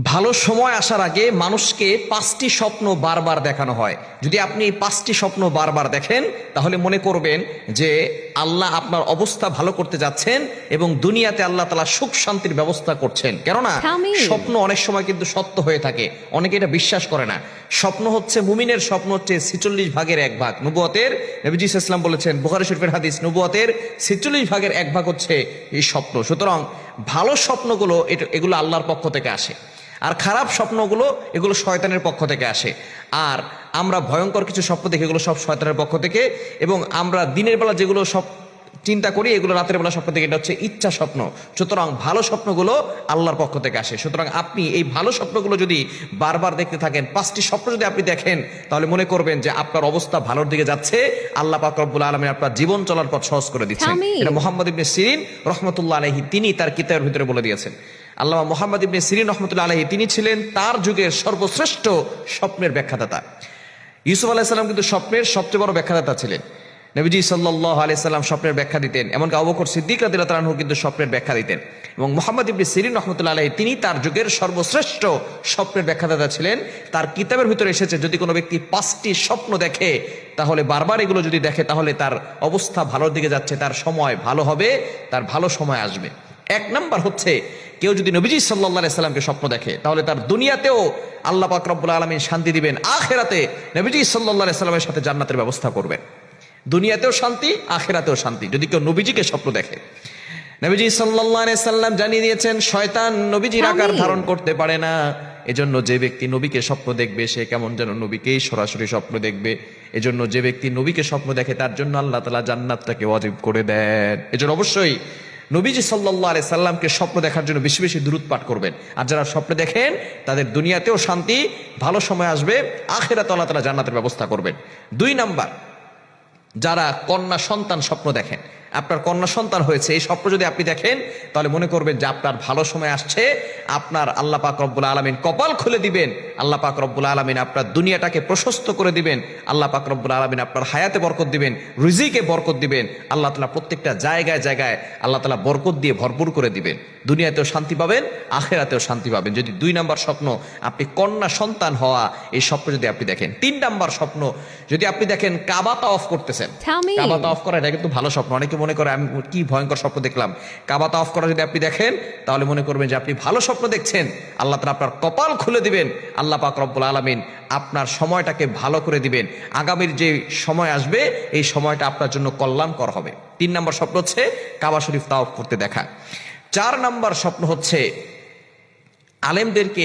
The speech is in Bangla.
ভালো সময় আসার আগে মানুষকে 5টি স্বপ্ন বারবার দেখানো হয়। যদি আপনি এই 5টি স্বপ্ন বারবার দেখেন তাহলে মনে করবেন যে আল্লাহ আপনার অবস্থা ভালো করতে যাচ্ছেন এবং দুনিয়াতে আল্লাহ তাআলা সুখ শান্তির ব্যবস্থা করছেন। কেননা স্বপ্ন অনেক সময় কিন্তু সত্য হয়ে থাকে, অনেকে এটা বিশ্বাস করে না। স্বপ্ন হচ্ছে মুমিনের স্বপ্ন হচ্ছে 46 ভাগের 1 ভাগ। নবুয়তের নবীজি সাল্লাল্লাহু আলাইহি ওয়াসাল্লাম বলেছেন, বুখারী শরীফের হাদিস, নবুয়তের 46 ভাগের 1 ভাগ হচ্ছে এই স্বপ্ন। সুতরাং ভালো স্বপ্নগুলো এগুলো আল্লাহর পক্ষ থেকে আসে, আর খারাপ স্বপ্নগুলো এগুলো শয়তানের পক্ষ থেকে আসে। আর আমরা ভয়ঙ্কর কিছু স্বপ্ন দেখি, এগুলো সব শয়তানের পক্ষ থেকে। এবং আমরা দিনের বেলা যেগুলো সব চিন্তা করি এগুলো রাতের বেলা স্বপ্ন থেকে, এটা হচ্ছে ইচ্ছা স্বপ্ন। সুতরাং ভালো স্বপ্নগুলো আল্লাহর পক্ষ থেকে আসে। সুতরাং আপনি এই ভালো স্বপ্নগুলো যদি বারবার দেখতে থাকেন, 5টি স্বপ্ন যদি আপনি দেখেন, তাহলে মনে করবেন যে আপনার অবস্থা ভালোর দিকে যাচ্ছে, আল্লাহ পাক রব্বুল আলামিন আপনার জীবন চলার পথ সহজ করে দিচ্ছেন। এটা মুহাম্মদ ইবনে সিরিন রাহমাতুল্লাহ আলাইহি তিনি তার কিতাবের ভিতরে বলে দিয়েছেন। আল্লামা মুহাম্মদ ইবনে সিরিন রাহমাতুল্লাহ আলাইহি তিনি ছিলেন তার যুগের সর্বশ্রেষ্ঠ স্বপ্নের ব্যাখ্যাদাতা। ইউসুফ আলাইহিস সালাম কিন্তু স্বপ্নের সবচেয়ে বড় ব্যাখ্যাদাতা ছিলেন। নবীজি সাল্লাল্লাহু আলাইহি সাল্লাম স্বপ্নের ব্যাখ্যা দিতেন, এমনকি আবু বকর সিদ্দিক রাদিয়াল্লাহু তাআলা কিন্তু স্বপ্নের ব্যাখ্যা দিতেন। এবং মুহাম্মদ ইবনে সিরিন রাহমাতুল্লাহ আলাইহি তিনি তার যুগের সর্বশ্রেষ্ঠ স্বপ্নের ব্যাখ্যাদাতা ছিলেন। তার কিতাবের ভিতরে এসেছে, যদি কোনো ব্যক্তি 5টি স্বপ্ন দেখে, তাহলে বারবার এগুলো যদি দেখে, তাহলে তার অবস্থা ভালোর দিকে যাচ্ছে, তার সময় ভালো হবে, তার ভালো সময় আসবে। 1 নাম্বার হচ্ছে, কেউ যদি নবীজি সাল্লাল্লাহু আলাইহি সাল্লামকে স্বপ্ন দেখে, তাহলে তার দুনিয়াতেও আল্লাহ পাক রব্বুল আলামিন শান্তি দিবেন, আখিরাতে নবীজি সাল্লাল্লাহু আলাইহি সাল্লামের সাথে জান্নাতের ব্যবস্থা করবেন। দুনিয়াতেও শান্তি, আখিরাতেও শান্তি, যদি কেউ নবীজিকে স্বপ্ন দেখে। নবীজি সাল্লাল্লাহু আলাইহি সাল্লাম জানিয়ে দিয়েছেন, শয়তান নবীজির আকার ধারণ করতে পারে না। এজন্য যে ব্যক্তি নবীকে স্বপ্ন দেখবে, সে কেমন যেন নবীকেই সরাসরি স্বপ্ন দেখবে। এজন্য যে ব্যক্তি নবীকে স্বপ্ন দেখে, তার জন্য আল্লাহ তাআলা জান্নাতটাকে ওয়াজিব করে দেন। এজন্য অবশ্যই নবীজি সাল্লাল্লাহু আলাইহি সাল্লামকে স্বপ্ন দেখার জন্য বেশি বেশি দুরূদ পাঠ করবেন। আর যারা স্বপ্ন দেখেন, তাদের দুনিয়াতেও শান্তি, ভালো সময় আসবে, আখিরাতে আল্লাহ তাআলা জান্নাতের ব্যবস্থা করবেন। 2 নাম্বার, যারা কন্যা সন্তান স্বপ্ন দেখেন, আপনার কন্যা সন্তান হয়েছে, এই স্বপ্ন যদি আপনি দেখেন, তাহলে মনে করবেন যে আপনার ভালো সময় আসছে। আপনার আল্লাহ পাক রব্বুল আলামিন কপাল খুলে দিবেন, আল্লাহ পাক রব্বুল আলামিন আপনার দুনিয়াটাকে প্রশস্ত করে দিবেন, আল্লাহ পাক রব্বুল আলামিন আপনার হায়াতে বরকত দিবেন, রিজিকে বরকত দিবেন। আল্লাহ তাআলা প্রত্যেকটা জায়গায় জায়গায় আল্লাহ তাআলা বরকত দিয়ে ভরপুর করে দিবেন। দুনিয়াতেও শান্তি পাবেন, আখিরাতেও শান্তি পাবেন, যদি 2 নাম্বার স্বপ্ন আপনি কন্যা সন্তান হওয়া এই স্বপ্ন যদি আপনি দেখেন। 3 নাম্বার স্বপ্ন যদি আপনি দেখেন, কাবা তাওয়াফ করতেছেন। কাবা তাওয়াফ করা এটা কিন্তু ভালো স্বপ্ন। অনেকে মনে করে আমি কি ভয়ঙ্কর স্বপ্ন দেখলাম। কাবা তাওয়াফ করা যদি আপনি দেখেন, তাহলে মনে করবেন যে আপনি ভালো স্বপ্ন দেখছেন। আল্লাহ তাআলা আপনার কপাল খুলে দিবেন, আল্লাহ পাক রব্বুল আলামিন আপনার সময়টাকে ভালো করে দিবেন। আগামীর যে সময় আসবে, এই সময়টা আপনার জন্য কল্যাণকর হবে। 3 নাম্বার স্বপ্ন হচ্ছে কাবা শরীফ তাওয়াফ করতে দেখা। 4 নাম্বার স্বপ্ন হচ্ছে আলেমদেরকে